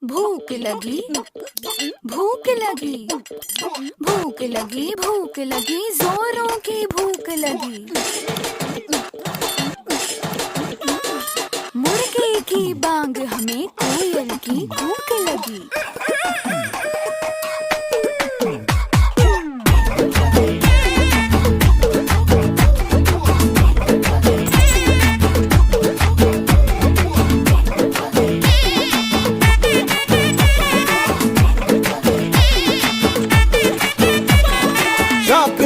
भूख लगी, भूख लगी, भूख लगी, भूख लगी, जोरों की भूख लगी। मुर्गे की बांग हमें कोयल की भूख लगी।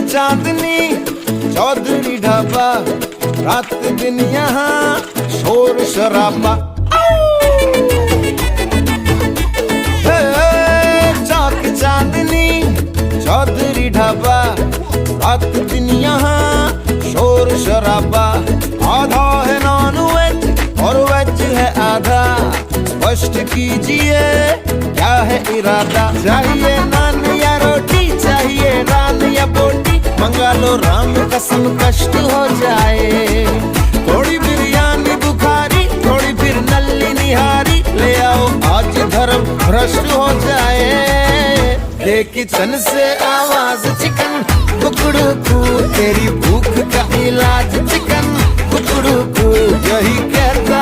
चांदनी चौधरी ढाबा, रात दिन यहाँ शोर शराबा। चौक चांदनी चौधरी ढाबा, रात दिन यहाँ शोर शराबा। आधा है नॉन वेज और वेज है आधा, स्पष्ट कीजिए क्या है इरादा। चाहिए नान या रोटी, चाहिए नान या बोटी, मंगा लो राम कसम कष्ट हो जाए। थोड़ी बिरयानी बुखारी, थोड़ी फिर नल्ली निहारी, ले आओ आज धर्म भ्रष्ट हो जाए। दे किचन से आवाज चिकन कुकड़ू कू, तेरी भूख का इलाज चिकन कुकड़ू कू, यही कहता